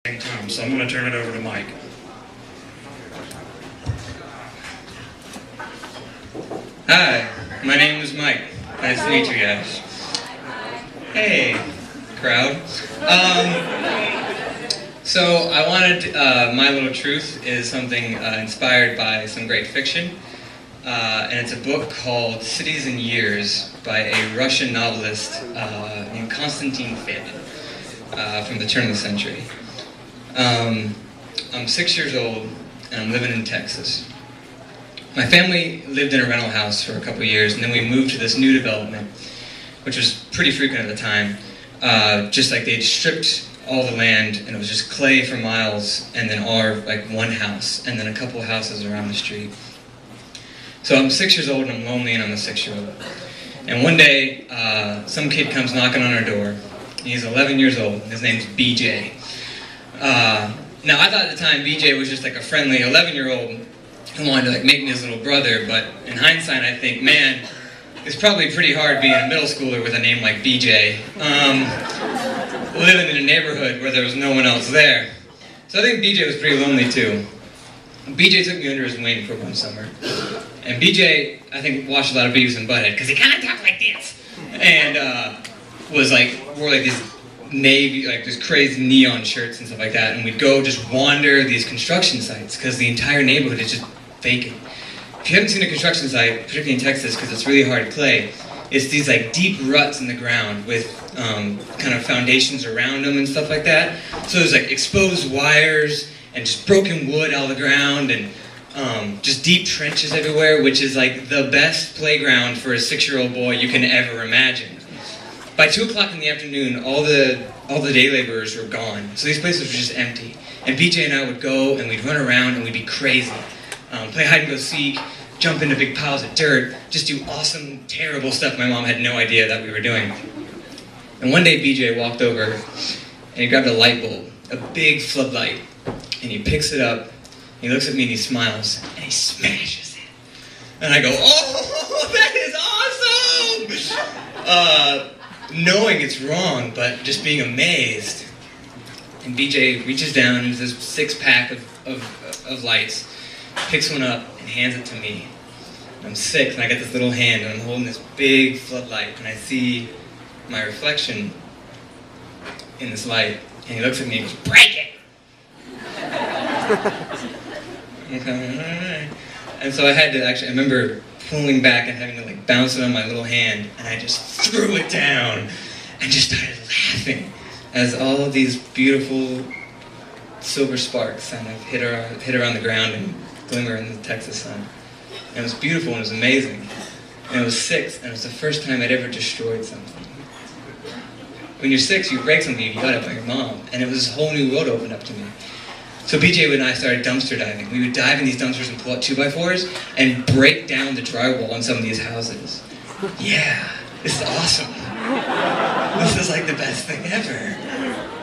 Time, so I'm going to turn it over to Mike. Hi, my name is Mike. Nice to meet you guys. Hey, crowd. So I wanted, My Little Truth is something inspired by some great fiction. And it's a book called Cities and Years by a Russian novelist named Constantin Fedin from the turn of the century. I'm 6 years old and I'm living in Texas. My family lived in a rental house for a couple of years, and then we moved to this new development, which was pretty frequent at the time. Just like they'd stripped all the land and it was just clay for miles, and then one house and then a couple of houses around the street. So I'm 6 years old and I'm lonely and I'm a 6-year-old. And one day, some kid comes knocking on our door. He's 11 years old. His name's BJ. Now I thought at the time BJ was just like a friendly 11-year-old who wanted to make me his little brother, but in hindsight I think, man, it's probably pretty hard being a middle schooler with a name like BJ, living in a neighborhood where there was no one else there. So I think BJ was pretty lonely too. BJ took me under his wing for one summer, and BJ, I think, watched a lot of Beavis and Butthead, because he kind of talked like this, and wore like these navy, like these crazy neon shirts and stuff like that, and we'd go just wander these construction sites, because the entire neighborhood is just vacant. If you haven't seen a construction site, particularly in Texas, because it's really hard clay, it's these like deep ruts in the ground with kind of foundations around them and stuff like that. So there's like exposed wires and just broken wood out of the ground, and just deep trenches everywhere, which is like the best playground for a 6-year-old boy you can ever imagine. By 2 o'clock in the afternoon, all the day laborers were gone, so these places were just empty. And BJ and I would go and we'd run around and we'd be crazy. Play hide and go seek, jump into big piles of dirt, just do awesome, terrible stuff my mom had no idea that we were doing. And one day BJ walked over and he grabbed a light bulb, a big floodlight, and he picks it up, and he looks at me and he smiles, and he smashes it. And I go, oh, that is awesome! Knowing it's wrong, but just being amazed. And BJ reaches down into this 6-pack of lights, picks one up, and hands it to me. I'm 6, and I got this little hand, and I'm holding this big floodlight, and I see my reflection in this light, and he looks at me and goes, break it! Okay, and so I had to I remember pulling back and having to bounce it on my little hand, and I just threw it down and just started laughing as all of these beautiful silver sparks kind of hit around the ground and glimmer in the Texas sun. And it was beautiful and it was amazing. And I was 6, and it was the first time I'd ever destroyed something. When you're 6, you break something, you got it by your mom, and it was this whole new world opened up to me. So BJ and I started dumpster diving. We would dive in these dumpsters and pull out 2x4s and break down the drywall on some of these houses. Yeah, this is awesome. This is like the best thing ever.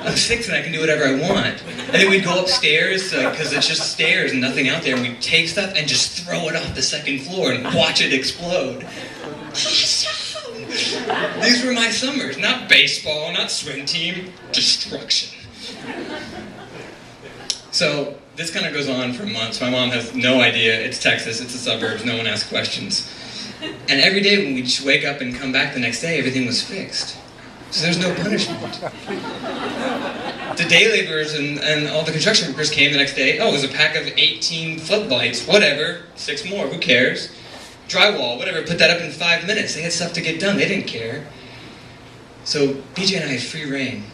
I'm 6 and I can do whatever I want. And then we'd go upstairs, because it's just stairs and nothing out there, and we'd take stuff and just throw it off the 2nd floor and watch it explode. Awesome! These were my summers. Not baseball, not swim team, destruction. So this kind of goes on for months. My mom has no idea. It's Texas, it's the suburbs, no one asks questions. And every day when we'd wake up and come back the next day, everything was fixed. So there's no punishment. The day laborers and all the construction workers came the next day. Oh, there's a pack of 18 floodlights, whatever, 6 more, who cares? Drywall, whatever, put that up in 5 minutes. They had stuff to get done, they didn't care. So BJ and I had free reign.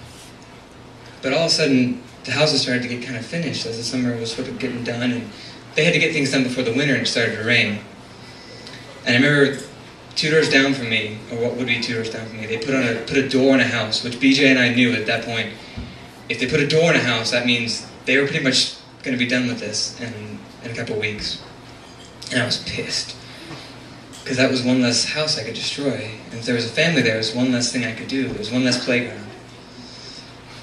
But all of a sudden, the houses started to get kind of finished as the summer was sort of getting done, and they had to get things done before the winter and it started to rain. And I remember 2 doors down from me, or what would be 2 doors down from me, they put a door in a house, which BJ and I knew at that point, if they put a door in a house, that means they were pretty much going to be done with this in a couple of weeks. And I was pissed, because that was one less house I could destroy. And if there was a family there, it was one less thing I could do. It was one less playground.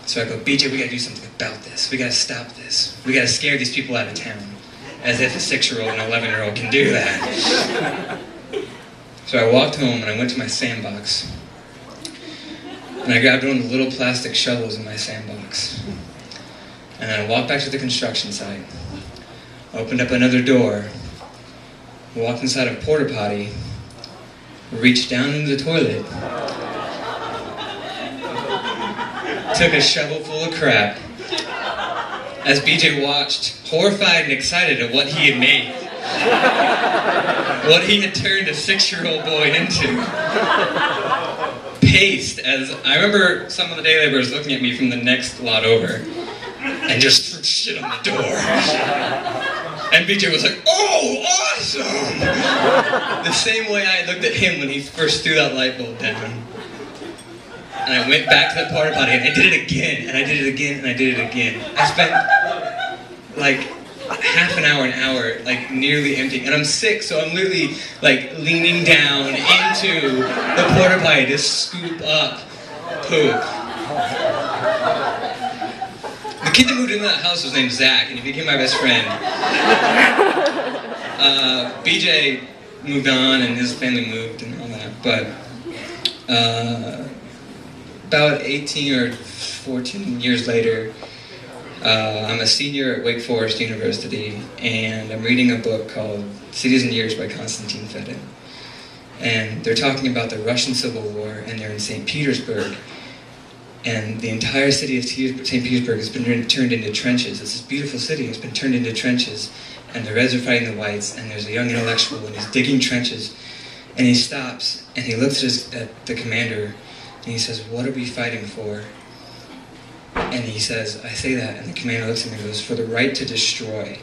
So I go, BJ, we gotta do something about this. We gotta stop this. We gotta scare these people out of town. As if a 6-year-old and an 11-year-old can do that. So I walked home and I went to my sandbox. And I grabbed one of the little plastic shovels in my sandbox. And I walked back to the construction site, opened up another door, walked inside a porta potty, reached down into the toilet, took a shovel full of crap, as BJ watched, horrified and excited at what he had made. What he had turned a 6-year-old boy into. Paced, as I remember some of the day laborers looking at me from the next lot over and just threw shit on the door. And BJ was like, "Oh, awesome!" The same way I looked at him when he first threw that light bulb down. And I went back to the porta potty and I did it again, and I did it again, and I did it again. I spent like half an hour, like nearly empty. And I'm sick, so I'm literally like leaning down into the porta potty to scoop up poop. The kid that moved into that house was named Zach, and he became my best friend. BJ moved on, and his family moved and all that, but about 18 or 14 years later, I'm a senior at Wake Forest University, and I'm reading a book called Cities and Years by Constantin Fedin. And they're talking about the Russian Civil War, and they're in St. Petersburg. And the entire city of St. Petersburg has been turned into trenches. It's this beautiful city. It's been turned into trenches. And the Reds are fighting the Whites, and there's a young intellectual, and he's digging trenches. And he stops, and he looks at the commander, and he says, "What are we fighting for?" And he says, I say that, and the commander looks at me and goes, "For the right to destroy."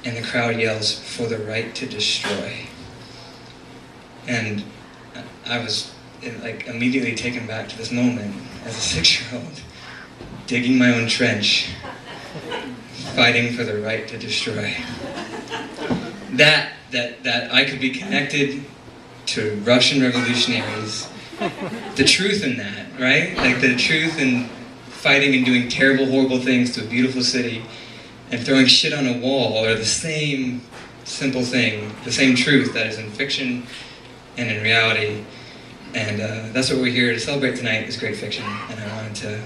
And the crowd yells, "For the right to destroy." And I was like immediately taken back to this moment as a 6-year-old, digging my own trench, fighting for the right to destroy. That I could be connected to Russian revolutionaries, the truth in that, right? Like the truth in fighting and doing terrible, horrible things to a beautiful city and throwing shit on a wall are the same simple thing, the same truth that is in fiction and in reality. And that's what we're here to celebrate tonight, is great fiction, and I wanted to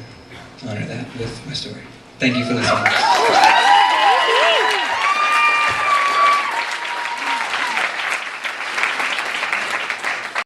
honor that with my story. Thank you for listening.